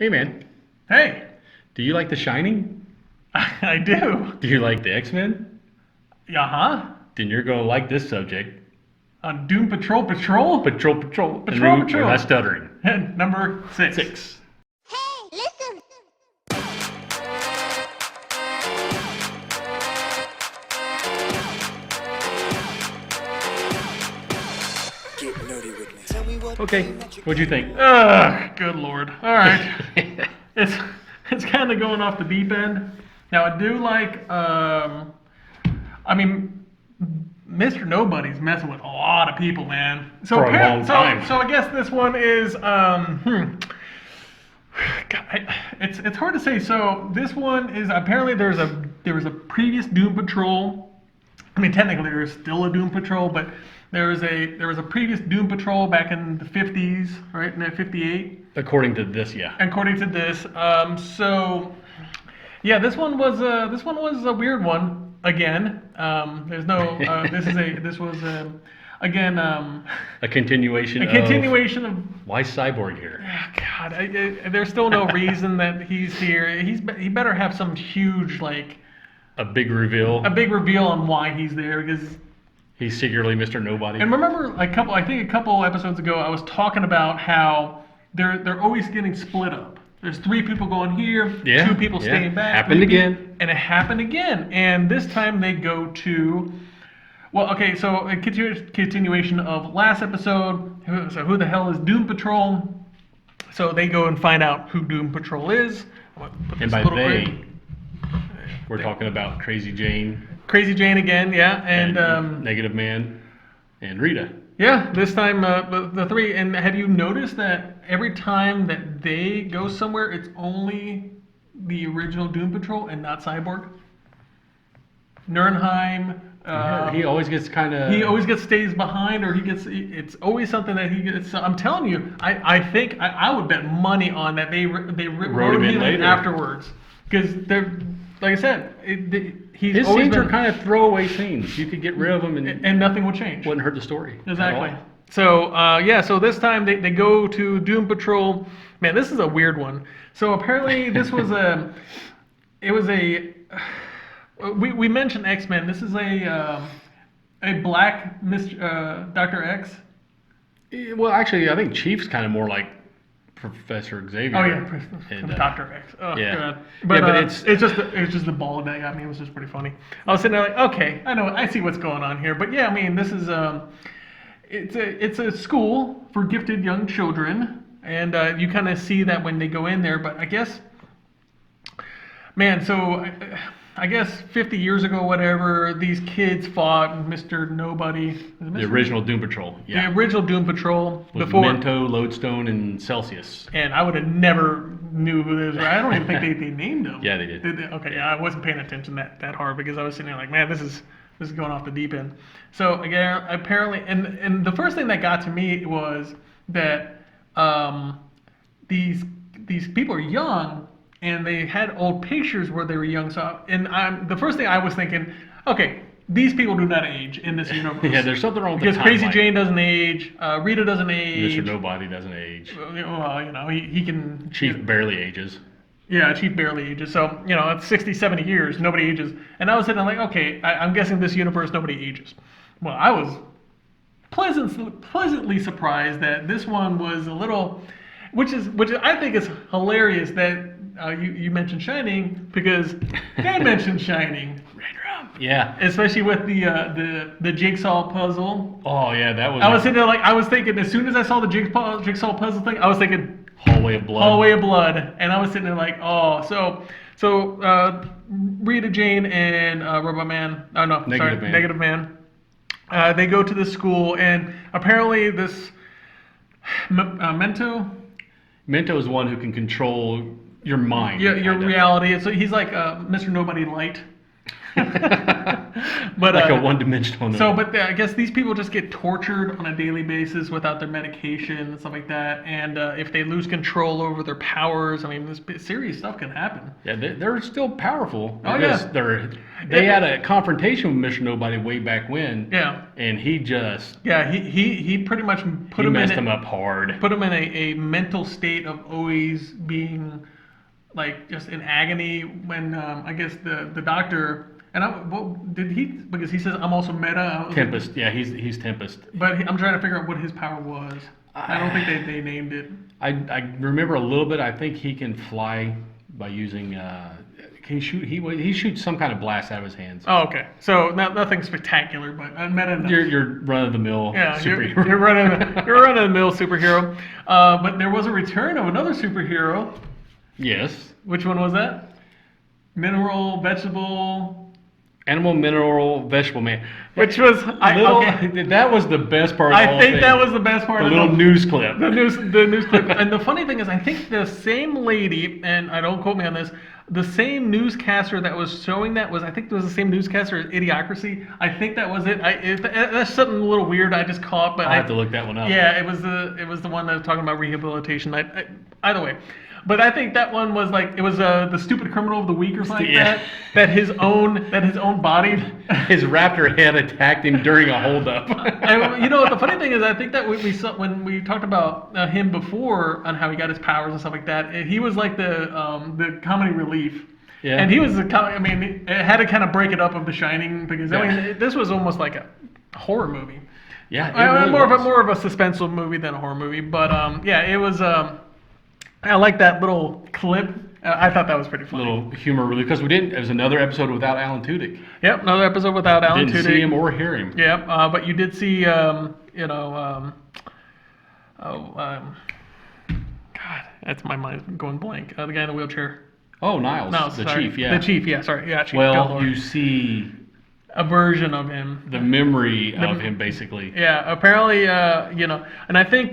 Hey, man. Hey, Do you like The Shining? I do. Do you like the X-Men? Uh-huh. Then you're going to like this subject. On Doom Patrol Patrol? Patrol. Patrol, We're Patrol. not stuttering. Number 6. 6. Hey, listen! Get nerdy with me. Tell me what Okay, what'd you think? Ugh, good lord. All right. It's kind of going off the deep end. Now, I do like, Mr. Nobody's messing with a lot of people, man. So For a long time. So I guess this one is, God, it's hard to say. So this one is, apparently there was a previous Doom Patrol. I mean, technically there's still a Doom Patrol, but there was a previous Doom Patrol back in the 50s, right, in 58. According to this, yeah. According to this, so yeah, this one was a weird one again. There's no this was again A continuation of why cyborg here? God. There's still no reason that he's here. He better have some huge A big reveal. on why he's there, because. He's secretly Mr. Nobody. And remember, a couple episodes ago, I was talking about how they're always getting split up. There's 3 people going here, 2 people staying back. Happened again. And it happened again. And this time they go to, well, okay, so a continuation of last episode. So who the hell is Doom Patrol? So they go and find out who Doom Patrol is. And by we're talking about Crazy Jayne. Crazy Jayne again, yeah. And Negative Man and Rita. yeah, this time the 3. And have you noticed that every time that they go somewhere, it's only the original Doom Patrol and not Cyborg? Nuremberg. He always gets kind of. He always stays behind, or it's always something that he gets. I'm telling you, I think I would bet money on that they wrote him in afterwards, because they're, like I said, his scenes are kind of throwaway scenes. You could get rid of them and nothing will change. Wouldn't hurt the story. Exactly. So so this time they go to Doom Patrol. Man, this is a weird one. So apparently this was we mentioned X-Men. This is a black Dr. X. Well, actually, I think Chief's kind of more like Professor Xavier. Oh yeah, Dr. X. Oh yeah. God. But it's just the ball that got me. It was just pretty funny. I was sitting there like, okay, I see what's going on here. But yeah, I mean, this is it's a school for gifted young children, and you kind of see that when they go in there. But I guess, man, so I guess 50 years ago, whatever, these kids fought Mr. Nobody. the original Doom Patrol. Yeah. The original Doom Patrol With before Mento, Lodestone, and Celsius. And I would have never knew who this was. I don't even think they named them. Yeah, they did. Okay, yeah, I wasn't paying attention that hard, because I was sitting there like, man, this is going off the deep end. So again, apparently, and the first thing that got to me was that these people are young, and they had old pictures where they were young. So, the first thing I was thinking, okay, these people do not age in this universe. Yeah, there's something wrong with because the Crazy timeline. Jayne doesn't age, Rita doesn't age. Mr. Nobody doesn't age. Well, he can. Chief barely ages. Yeah, Chief barely ages. So, it's 60, 70 years, nobody ages. And I was sitting there like, okay, I'm guessing this universe, nobody ages. Well, I was pleasantly surprised that this one was a little, which I think is hilarious that you mentioned Shining, because they mentioned Shining. Yeah. Especially with the jigsaw puzzle. Oh yeah, that was. I was sitting there like, I was thinking, as soon as I saw the jigsaw puzzle thing, I was thinking Hallway of Blood. Hallway of Blood, and I was sitting there like, oh, so Rita, Jayne, and Negative Man. They go to this school, and apparently this Mento is one who can control your mind. your reality. So he's like Mr. Nobody Light. But Like a one-dimensional. so, but I guess these people just get tortured on a daily basis without their medication and stuff like that. And if they lose control over their powers, I mean, this serious stuff can happen. Yeah, they're still powerful. Oh, because yeah. They had a confrontation with Mr. Nobody way back when. Yeah. And he just he pretty much put him messed him up hard. Put him in a mental state of always being like just in agony when I guess the doctor did he, because he says I'm also meta. Tempest, yeah, he's Tempest. But I'm trying to figure out what his power was. I don't think they named it. I remember a little bit. I think he can fly by using. Can he shoot? He shoots some kind of blast out of his hands. Oh, okay. So nothing spectacular, but meta enough. You're run of the mill superhero. You're running the mill superhero. But there was a return of another superhero. Yes. Which one was that? Mineral, vegetable. Animal, mineral, vegetable man. Which was that was the best part. I think that was the best part. The little news clip. The news clip. And the funny thing is, I think the same lady, and I don't quote me on this, the same newscaster that was showing that was, I think it was the same newscaster as Idiocracy. I think that was it. That's something a little weird I just caught, but I'll have to look that one up. Yeah, it was the one that was talking about rehabilitation. Either way. But I think that one was like, it was the stupid criminal of the week or something like that. That his own body, his raptor head attacked him during a holdup. And, the funny thing is, I think that we saw when we talked about him before on how he got his powers and stuff like that. He was like the comedy relief. Yeah. And he was it had to kind of break it up of The Shining because this was almost like a horror movie. Yeah, it really more of a suspenseful movie than a horror movie. But it was. I like that little clip. I thought that was pretty funny. Little humor relief because it was another episode without Alan Tudyk. Yep, another episode without Alan Tudyk. Didn't see him or hear him. Yep, but you did see, God, that's my mind going blank. The guy in the wheelchair. Oh, Niles, the chief, yeah. The chief, yeah, sorry, yeah, chief. Well, you see a version of him. The memory of him, basically. Yeah, apparently, and I think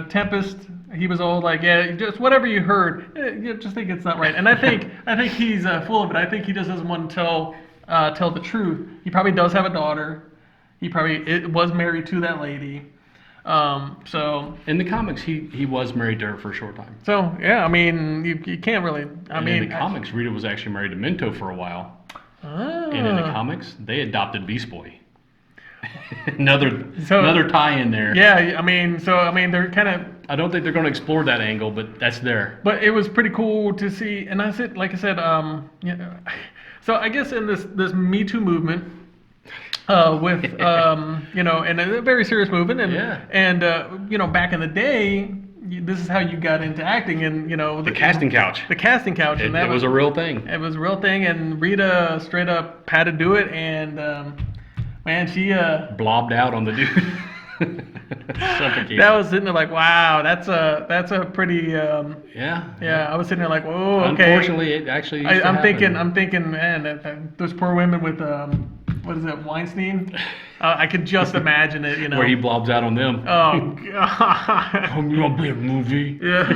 Tempest. He was all like, yeah, just whatever you heard, you just think it's not right. And I think he's full of it. I think he just doesn't want to tell the truth. He probably does have a daughter. He probably was married to that lady. So in the comics, he was married to her for a short time. So yeah, I mean, you can't really. In the comics, Rita was actually married to Mento for a while. And in the comics, they adopted Beast Boy. another tie in there. Yeah, I mean, they're kind of. I don't think they're going to explore that angle, but that's there. But it was pretty cool to see, and like I said, so I guess in this Me Too movement, with and a very serious movement, and back in the day, this is how you got into acting, and the casting couch. The casting couch, and that was a real thing. It was a real thing, and Rita straight up had to do it, and man, she blobbed out on the dude. That was sitting there like, wow, that's a pretty yeah. I was sitting there like, whoa, okay. Unfortunately, it actually. I'm thinking, man, those poor women with what is it, Weinstein? I could just imagine it, where he blobs out on them. Oh God! I'm gonna be a movie. Yeah.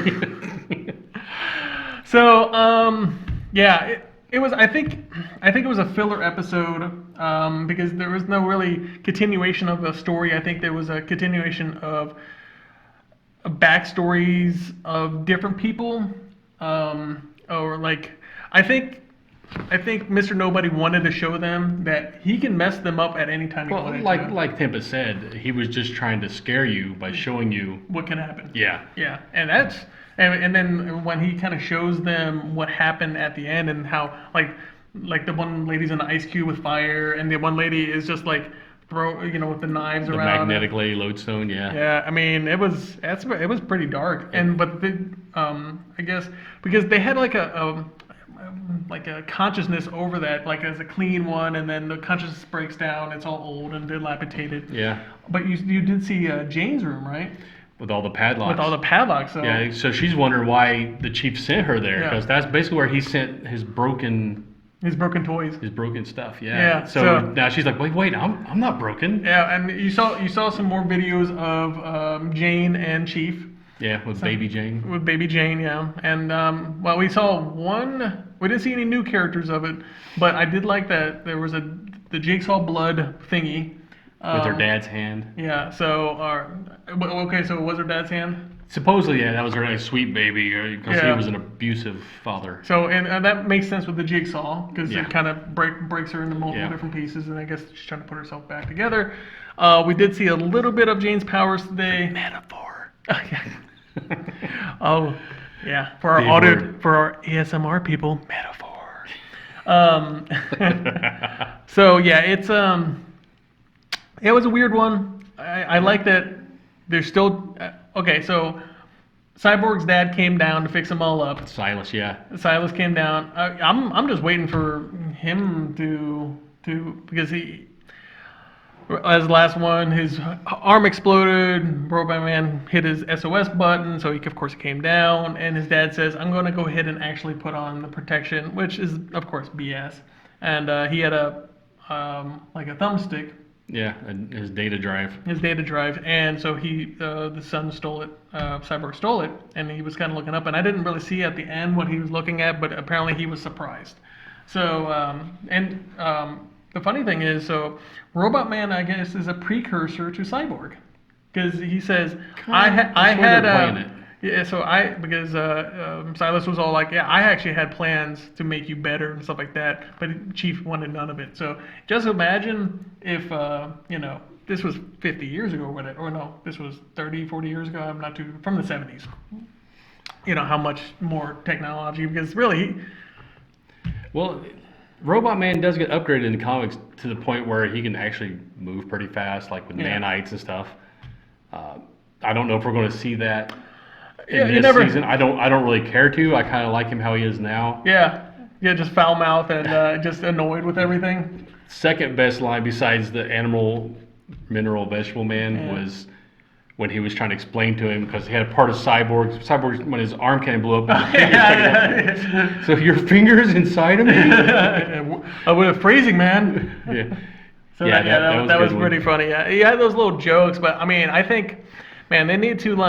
So yeah. It was. I think it was a filler episode because there was no really continuation of the story. I think there was a continuation of backstories of different people, or like I think Mr. Nobody wanted to show them that he can mess them up at any time he wanted. Like Tempest said, he was just trying to scare you by showing you what can happen. Yeah. Yeah, and that's. And then when he kind of shows them what happened at the end and how like the one lady's in the ice cube with fire and the one lady is just like with the knives around. The magnetically lodestone, yeah. Yeah, I mean it was pretty dark. And but I guess because they had like a consciousness over that, like as a clean one, and then the consciousness breaks down. It's all old and dilapidated. Yeah. But you did see Jayne's room, right? With all the padlocks. So. Yeah, so she's wondering why the chief sent her there, because that's basically where he sent his broken toys. His broken stuff, yeah. Yeah. So now she's like, wait, I'm not broken. Yeah, and you saw some more videos of Jayne and Chief. Yeah, with baby Jayne. With baby Jayne, yeah. And well, we saw one. We didn't see any new characters of it, but I did like that there was the Jigsaw blood thingy. With her dad's hand. Yeah. So, okay. So it was her dad's hand. Supposedly, yeah, that was her nice sweet baby because he was an abusive father. So, and that makes sense with the jigsaw because Yeah. it kind of breaks her into multiple Yeah. different pieces, and I guess she's trying to put herself back together. We did see a little bit of Jayne's powers today. Metaphor. Oh, yeah. For our Big audio, word. for our ASMR people, metaphor. So yeah, it was a weird one. I like that. There's still okay. So Cyborg's dad came down to fix them all up. Silas, yeah. Silas came down. I'm just waiting for him to because he as the last one, his arm exploded. Robot Man hit his SOS button, so of course he came down. And his dad says, "I'm going to go ahead and actually put on the protection," which is of course BS. And he had a like a thumbstick. Yeah, his data drive. And so the son stole it, Cyborg stole it, and he was kind of looking up, and I didn't really see at the end what he was looking at, but apparently he was surprised. So, the funny thing is, so Robot Man, I guess, is a precursor to Cyborg, because he says, Yeah, so because Silas was all like, yeah, I actually had plans to make you better and stuff like that, but Chief wanted none of it. So just imagine if, this was 50 years ago, or no, this was 30, 40 years ago, I'm not too, from the 70s. How much more technology, because really, Well, Robot Man does get upgraded in the comics to the point where he can actually move pretty fast, like with nanites and stuff. I don't know if we're going to see that in this season. I don't really care to. I kind of like him how he is now. Yeah, just foul mouth and just annoyed with everything. Second best line besides the animal, mineral, vegetable man was when he was trying to explain to him, because he had a part of Cyborg. Cyborg, when his arm cannon blew up. So your finger's inside of me? With a phrasing, man. Yeah. So that was pretty funny. Yeah, he had those little jokes, but I mean, I think, man, they need to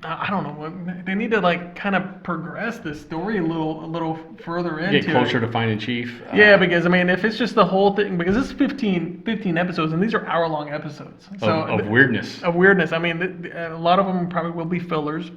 I don't know, they need to kind of progress this story a little further into Get closer to finding Chief. Yeah, because I mean, if it's just the whole thing, because this is 15 episodes, and these are hour-long episodes. So of weirdness. Of weirdness. I mean, a lot of them probably will be fillers.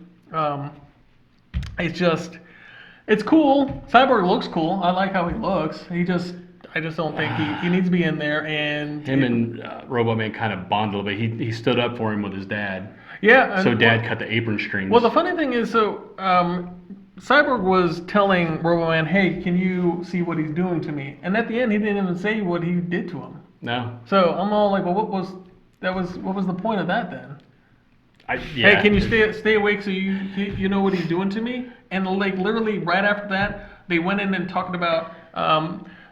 It's cool. Cyborg looks cool. I like how he looks. I just don't think he needs to be in there. And Him and Robot Man kind of bond a little bit. He stood up for him with his dad. Yeah. So Dad cut the apron strings. Well, the funny thing is, Cyborg was telling Robot Man, "Hey, can you see what he's doing to me?" And at the end, he didn't even say what he did to him. No. So I'm all like, "Well, what was the point of that then?" Yeah. Hey, can you stay awake so you know what he's doing to me? And literally right after that, they went in and talked about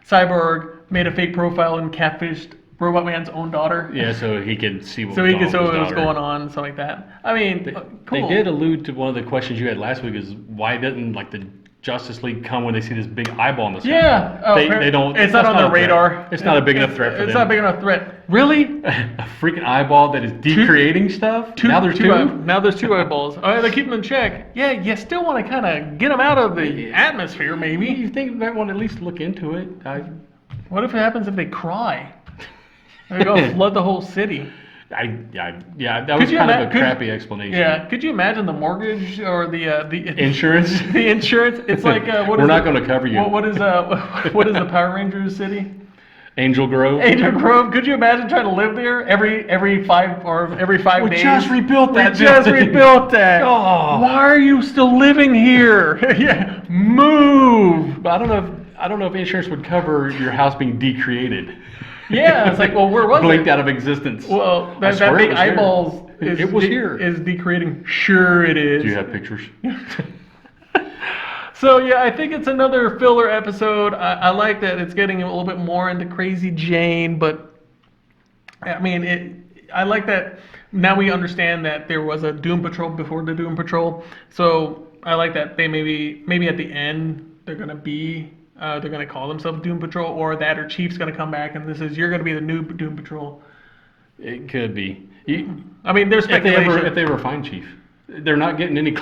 Cyborg made a fake profile and catfished Robot Man's own daughter. Yeah, so he could see what so he could see what was daughter. going on and stuff like that. I mean, cool. They did allude to one of the questions you had last week, is why didn't the Justice League come when they see this big eyeball in the sky? Yeah. They don't. It's not on their radar. It's not a big enough threat for them. It's not a big enough threat. Really? A freaking eyeball that is decreating stuff? Now there's two? Now there's two eyeballs. Oh, they keep them in check. Yeah, you still want to kind of get them out of the atmosphere, maybe. You think they might want to at least look into it? What if it happens if they cry? They go flood the whole city. That was kind of a crappy explanation. Yeah, could you imagine the mortgage or the insurance? The insurance. It's like we're not going to cover you. What is the Power Rangers city? Angel Grove. Angel Grove. Could you imagine trying to live there every 5 days? We just rebuilt that. Oh. Why are you still living here? Yeah, move. But I don't know if insurance would cover your house being decreated. Yeah, it's like, well, where was Blinked it? out of existence. Well, that big eyeballs it was here. Is decreating. Sure it is. Do you have pictures? So, yeah, I think it's another filler episode. I like that it's getting a little bit more into crazy Jayne, but, I mean, I like that now we understand that there was a Doom Patrol before the Doom Patrol. So, I like that they maybe at the end they're going to call themselves Doom Patrol, or Chief's going to come back and you're going to be the new Doom Patrol. It could be. I mean, there's speculation. If they ever find Chief. they're not getting any.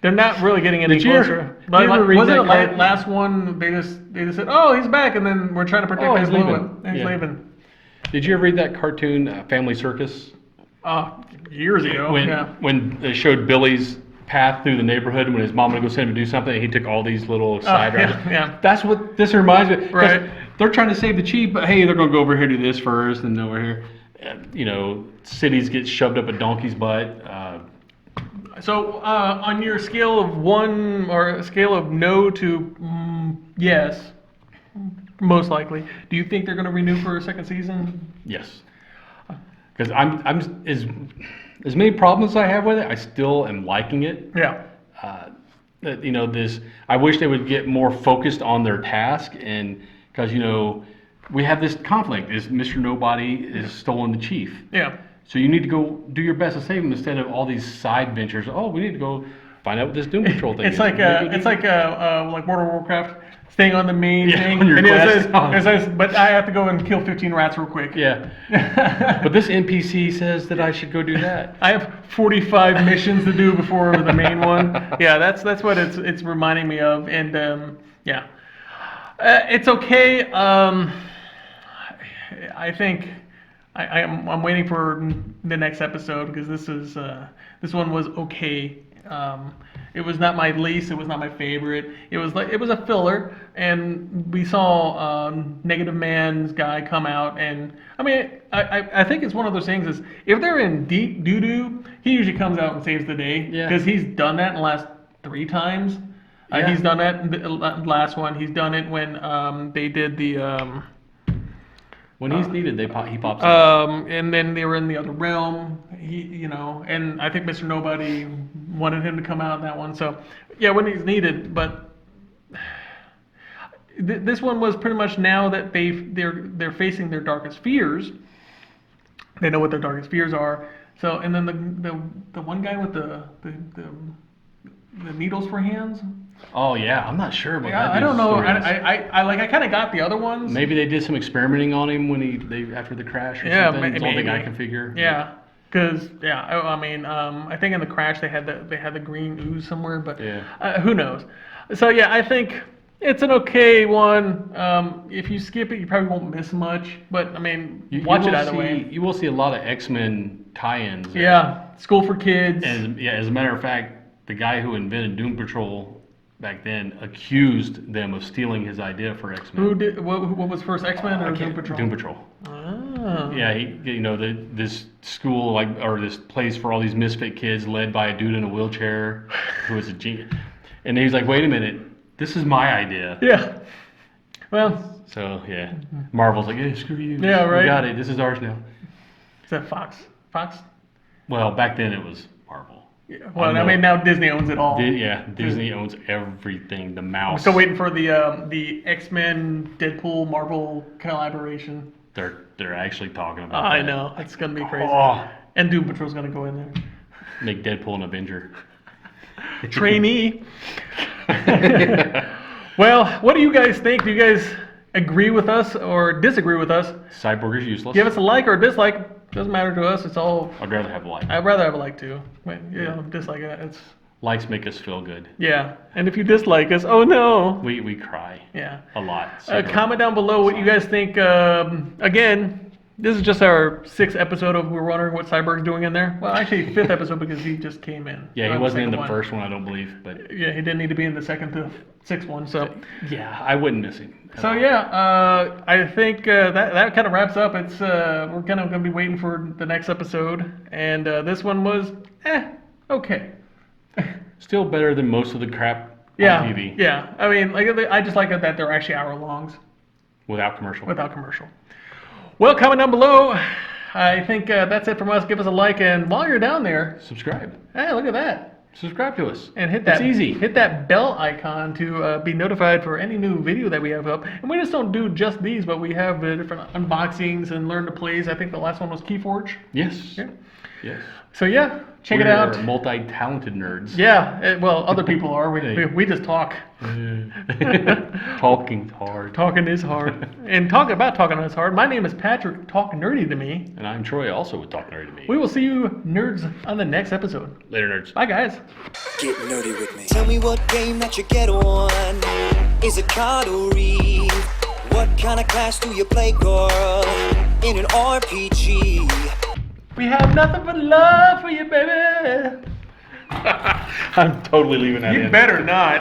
They're not really getting any Did you closer. ever- did you ever read wasn't that it like card? last one? They just said, "Oh, he's back," and then we're trying to protect He's his leaving. fluid. And he's Yeah. leaving. Did you ever read that cartoon, Family Circus? Years ago. When they showed Billy's path through the neighborhood when his mom would go send him to do something, and he took all these little side routes. yeah. That's what this reminds me. 'Cause Right. They're trying to save the chief, but hey, they're going to go over here do this first, and over here, cities get shoved up a donkey's butt. So, on your scale of 1 or a scale of no to yes, most likely, do you think they're going to renew for a second season? Yes, because I'm as many problems as I have with it, I still am liking it. Yeah. I wish they would get more focused on their task, and because we have this conflict: is Mr. Nobody is stolen the chief. Yeah. So you need to go do your best to save him instead of all these side ventures. Oh, we need to go find out what this Doom Patrol thing It's is. like World of Warcraft, staying on the main thing. on your and quest. it says, but I have to go and kill 15 rats real quick. Yeah. But this NPC says that I should go do that. I have 45 missions to do before the main one. Yeah, that's what it's reminding me of, and yeah, it's okay. I think I'm waiting for the next episode because this one was okay. It was not my least. It was not my favorite. It was a filler, and we saw Negative Man's guy come out, and I mean I think it's one of those things is if they're in deep doo doo, he usually comes out and saves the day because he's done that in the last 3 times. He's done that in the last one. He's done it when they did the. When he's needed, he pops up. And then they were in the other realm, and I think Mr. Nobody wanted him to come out in that one. So, yeah, when he's needed. But this one was pretty much now that they're facing their darkest fears. They know what their darkest fears are. So, and then the one guy with the needles for hands. Oh yeah, I'm not sure about that. I don't know. Story is. I kind of got the other ones. Maybe they did some experimenting on him when they after the crash or something. It's the only thing I can figure. Yeah, because I think in the crash they had the green ooze somewhere, but who knows? So yeah, I think it's an okay one. If you skip it, you probably won't miss much. But I mean, watch it either way. You will see a lot of X-Men tie-ins. Yeah, School for Kids. And as a matter of fact, the guy who invented Doom Patrol back then accused them of stealing his idea for X-Men. Who did? What was first, X-Men or Doom Patrol? Doom Patrol. Oh. Yeah, this school or this place for all these misfit kids led by a dude in a wheelchair who was a genius. And he's like, wait a minute, this is my idea. Yeah. Well. So yeah, Marvel's like, hey, screw you. Yeah, right. We got it. This is ours now. Is that Fox? Fox? Well, back then it was Marvel. Yeah. Well, I mean now Disney owns it all. Disney owns everything. The mouse. I'm still waiting for the X-Men, Deadpool, Marvel collaboration. They're actually talking about. I that. know it's gonna be crazy. Oh, And Doom Patrol's gonna go in there. make Deadpool an Avenger. Trainee. Well, what do you guys think? Do you guys agree with us or disagree with us? Cyborg is useless. Give us a like or a dislike. Doesn't matter to us. It's all. I'd rather have a like. I'd rather have a like too. But, dislike it. It's. Likes make us feel good. Yeah, and if you dislike us, oh no. We cry. Yeah. A lot. So Comment down below what you guys think. Again, this is just our 6th episode of We're Wondering What Cyborg's doing in there. Well, actually 5th episode because he just came in. Yeah, he wasn't in the first one, I don't believe, but Yeah, he didn't need to be in the 2nd to 6th one. So yeah, I wouldn't miss him. So yeah, I think that kind of wraps up. It's we're kind of going to be waiting for the next episode, and this one was okay. Still better than most of the crap Yeah, on TV. yeah. I mean, I just like it that they're actually hour-longs. Without commercial. Without commercial. Well, comment down below. I think that's it from us. Give us a like, and while you're down there, Subscribe. hey, look at that. Subscribe to us. And hit that. It's easy. Hit that bell icon to be notified for any new video that we have up. And we just don't do just these, but we have different unboxings and learn to plays. I think the last one was Keyforge. Yes. Yeah. Yes. So yeah, check it We're out. multi-talented nerds. Yeah, well, other people are. We just talk. Talking's hard. Talking is hard. And talking is hard. My name is Patrick. Talk nerdy to me. And I'm Troy, also with Talk Nerdy to Me. We will see you nerds on the next episode. Later, nerds. Bye, guys. Get nerdy with me. Tell me what game that you get on. Is it card or read? What kind of class do you play, girl? In an RPG? We have nothing but love for you, baby. I'm totally leaving that in. You better not.